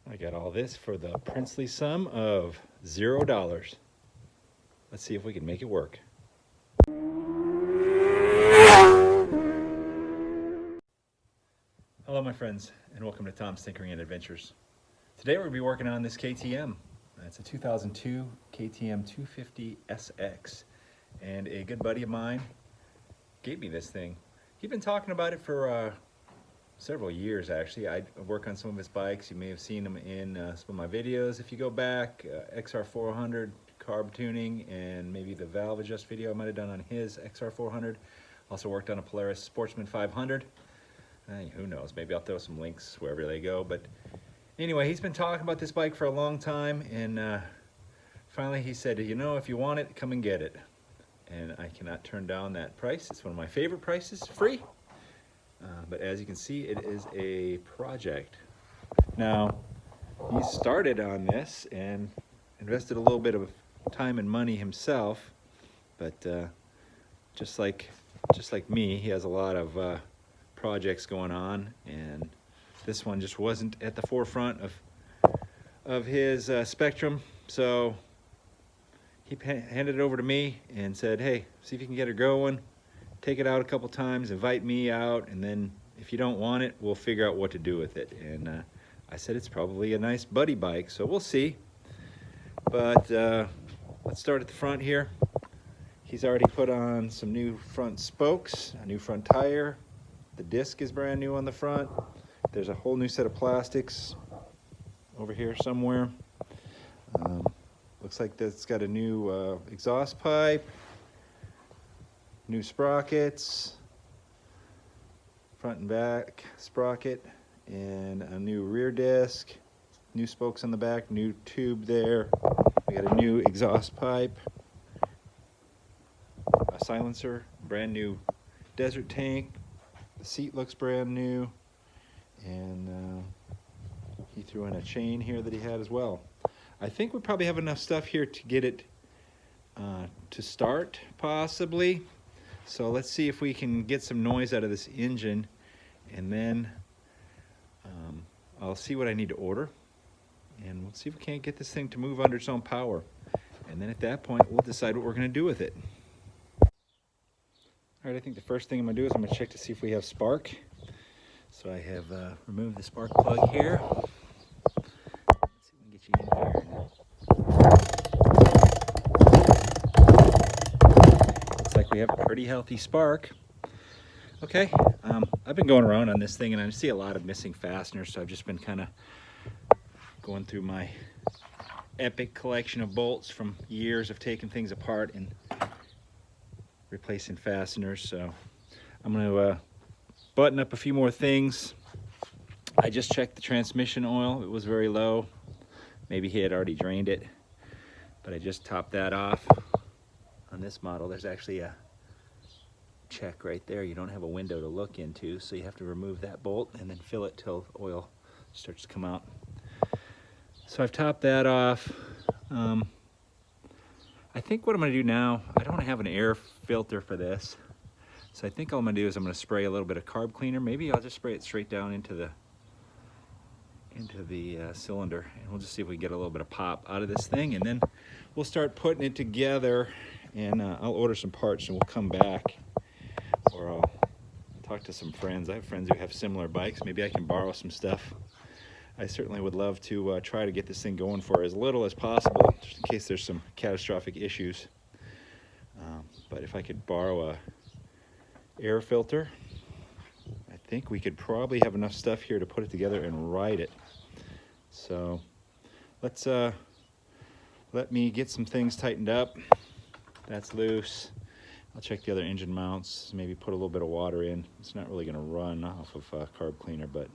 I got all this for the princely sum of $0. Let's see if we can make it work. Hello my friends, and welcome to Tom's Tinkering and Adventures. Today we're going to be working on this KTM. It's a 2002 KTM 250 SX, and a good buddy of mine gave me this thing. He'd been talking about it for several years actually. I work on some of his bikes. You may have seen him in some of my videos if you go back. XR400 carb tuning, and maybe the valve adjust video I might have done on his XR400. Also worked on a Polaris Sportsman 500. Who knows, maybe I'll throw some links wherever they go. But anyway, he's been talking about this bike for a long time, and finally he said, you know, if you want it, come and get it. And I cannot turn down that price. It's one of my favorite prices, free. But as you can see, it is a project. Now, he started on this and invested a little bit of time and money himself, but just like me, he has a lot of projects going on, and this one just wasn't at the forefront of his spectrum. So he handed it over to me and said, hey, see if you can get it going. Take it out a couple times, invite me out, and then if you don't want it, we'll figure out what to do with it. And I said it's probably a nice buddy bike, so we'll see. But let's start at the front here. He's already put on some new front spokes, a new front tire. The disc is brand new on the front. There's a whole new set of plastics over here somewhere. Looks like it's got a new exhaust pipe, new sprockets, front and back sprocket, and a new rear disc, new spokes on the back, new tube there. We got a new exhaust pipe, a silencer, brand new desert tank. The seat looks brand new, and he threw in a chain here that he had as well. I think we probably have enough stuff here to get it to start, possibly. So let's see if we can get some noise out of this engine, and then I'll see what I need to order, and we'll see if we can't get this thing to move under its own power. And then at that point, we'll decide what we're going to do with it. All right, I think the first thing I'm going to do is I'm going to check to see if we have spark. So I have removed the spark plug here. Let's see if we can get you in here. Looks like we have a pretty healthy spark. Okay, I've been going around on this thing and I see a lot of missing fasteners, so I've just been kind of going through my epic collection of bolts from years of taking things apart and replacing fasteners. So I'm going to button up a few more things. I just checked the transmission oil. It was very low. Maybe he had already drained it, but I just topped that off. On this model, there's actually a check right there. You don't have a window to look into, so you have to remove that bolt and then fill it till oil starts to come out. So I've topped that off. I think what I'm going to do now, I don't have an air filter for this, so I think all I'm going to do is I'm going to spray a little bit of carb cleaner. Maybe I'll just spray it straight down into the cylinder, and we'll just see if we can get a little bit of pop out of this thing, and then we'll start putting it together, and I'll order some parts and we'll come back, or I'll talk to some friends. I have friends who have similar bikes. Maybe I can borrow some stuff. I certainly would love to try to get this thing going for as little as possible, just in case there's some catastrophic issues. But if I could borrow a air filter, I think we could probably have enough stuff here to put it together and ride it. So let's let me get some things tightened up. That's loose. I'll check the other engine mounts, maybe put a little bit of water in. It's not really going to run off of carb cleaner, but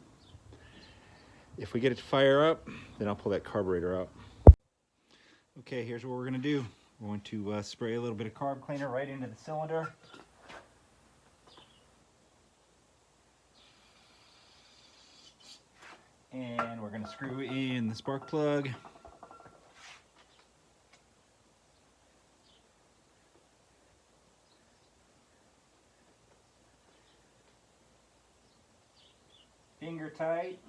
if we get it to fire up, then I'll pull that carburetor out. Okay, here's what we're going to do. We're going to spray a little bit of carb cleaner right into the cylinder. And we're going to screw in the spark plug. Finger tight.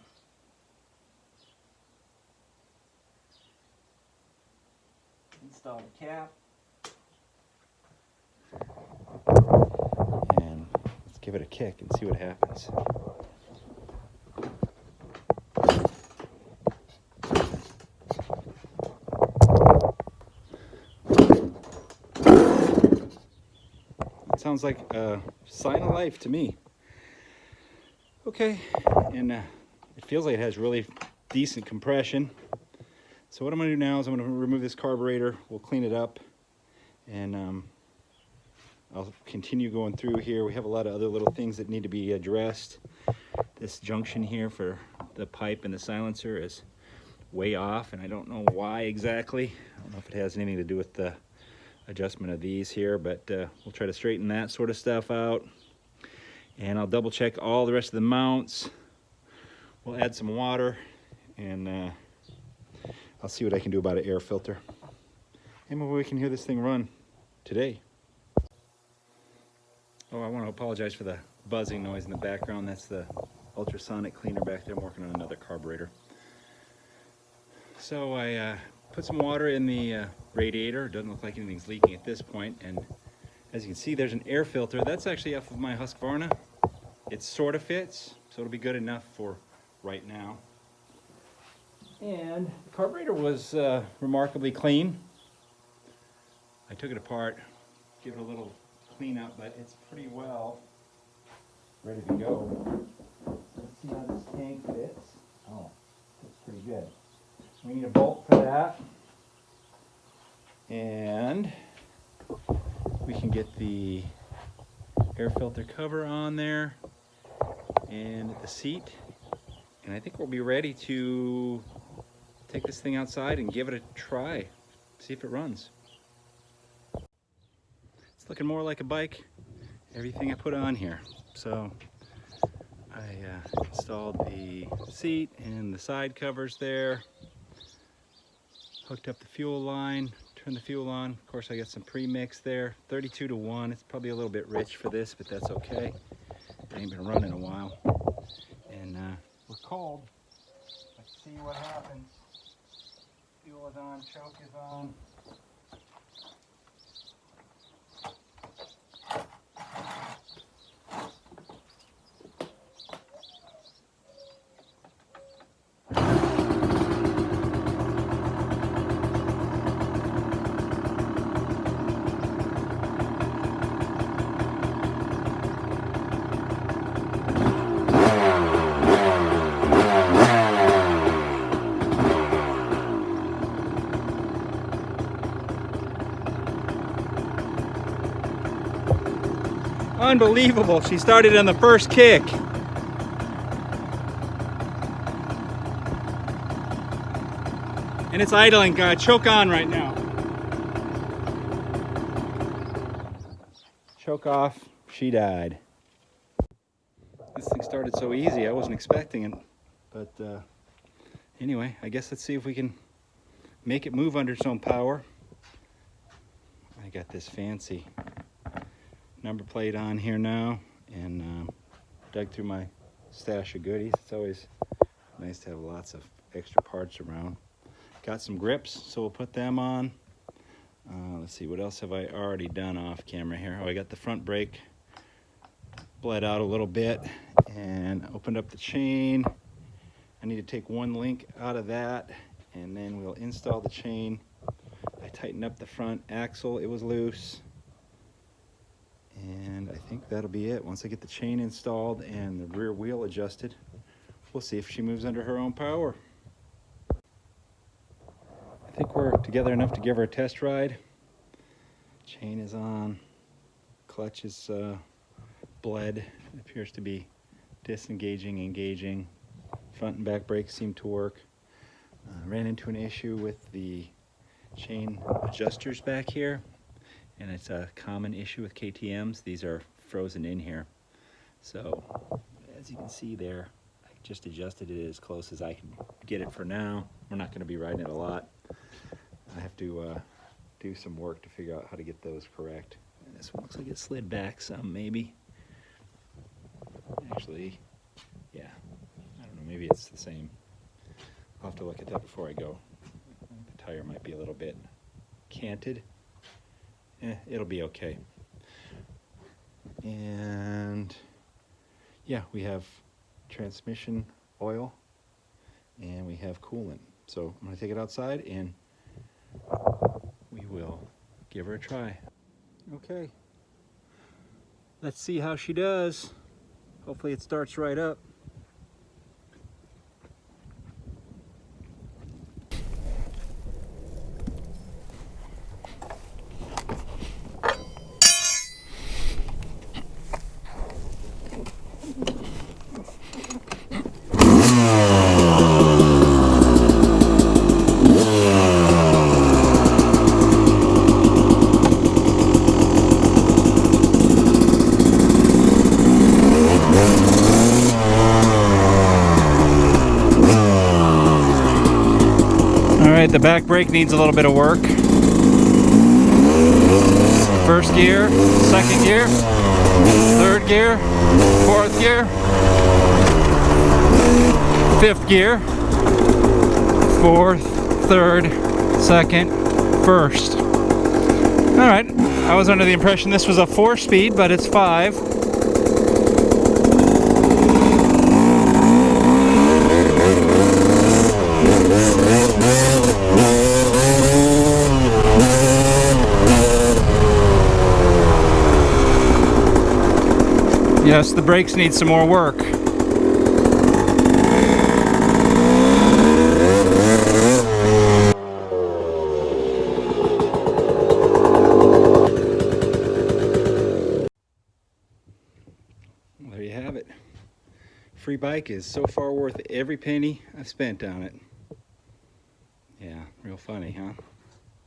install the cap. And let's give it a kick and see what happens. It sounds like a sign of life to me. Okay, and it feels like it has really decent compression. So what I'm going to do now is I'm going to remove this carburetor. We'll clean it up, and I'll continue going through here. We have a lot of other little things that need to be addressed. This junction here for the pipe and the silencer is way off, and I don't know why exactly. I don't know if it has anything to do with the adjustment of these here, but we'll try to straighten that sort of stuff out. And I'll double check all the rest of the mounts. We'll add some water, and I'll see what I can do about an air filter. And maybe we can hear this thing run today. Oh, I want to apologize for the buzzing noise in the background. That's the ultrasonic cleaner back there. I'm working on another carburetor. So I put some water in the radiator. It doesn't look like anything's leaking at this point. And as you can see, there's an air filter. That's actually off of my Husqvarna. It sort of fits, so it'll be good enough for right now. And the carburetor was remarkably clean. I took it apart, give it a little clean up, but it's pretty well ready to go. Let's see how this tank fits. Oh, fits pretty good. We need a bolt for that. And we can get the air filter cover on there and the seat. And I think we'll be ready to take this thing outside and give it a try, see if it runs. It's looking more like a bike, everything I put on here. So I installed the seat and the side covers there, hooked up the fuel line, turned the fuel on. Of course, I got some pre-mix there, 32-to-1. It's probably a little bit rich for this, but that's okay. I ain't been running in a while. And we're cold. Let's see what happens. Fuel is on, choke is on. Unbelievable, she started on the first kick. And it's idling, choke on right now. Choke off, she died. This thing started so easy, I wasn't expecting it. But anyway, I guess let's see if we can make it move under its own power. I got this fancy number plate on here now, and dug through my stash of goodies. It's always nice to have lots of extra parts around. Got some grips, so we'll put them on. Let's see, what else have I already done off camera here? Oh, I got the front brake bled out a little bit and opened up the chain. I need to take one link out of that, and then we'll install the chain. I tightened up the front axle, it was loose. And I think that'll be it. Once I get the chain installed and the rear wheel adjusted, we'll see if she moves under her own power. I think we're together enough to give her a test ride. Chain is on, clutch is bled. It appears to be disengaging, engaging. Front and back brakes seem to work. Ran into an issue with the chain adjusters back here. And it's a common issue with KTMs. These are frozen in here. So, as you can see there, I just adjusted it as close as I can get it for now. We're not going to be riding it a lot. I have to do some work to figure out how to get those correct. And this one looks like it slid back some, maybe. Actually, yeah, I don't know, maybe it's the same. I'll have to look at that before I go. I think the tire might be a little bit canted. It'll be okay. And yeah, we have transmission oil and we have coolant. So I'm going to take it outside and we will give her a try. Okay, let's see how she does. Hopefully it starts right up. The back brake needs a little bit of work. First gear, second gear, third gear, fourth gear, fifth gear, fourth, third, second, first. All right, I was under the impression this was a 4-speed, but it's 5. Yes, the brakes need some more work. There you have it. Free bike is so far worth every penny I've spent on it. Yeah, real funny, huh?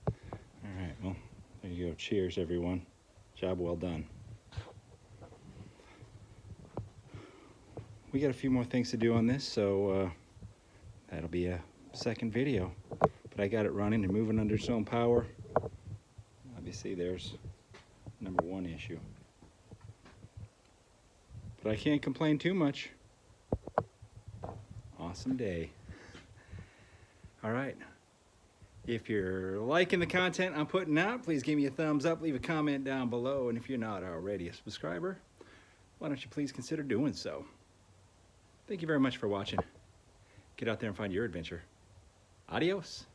All right, well, there you go. Cheers, everyone. Job well done. We got a few more things to do on this, so that'll be a second video. But I got it running and moving under its own power. Obviously, there's number one issue. But I can't complain too much. Awesome day. All right. If you're liking the content I'm putting out, please give me a thumbs up, leave a comment down below, and if you're not already a subscriber, why don't you please consider doing so? Thank you very much for watching. Get out there and find your adventure. Adios.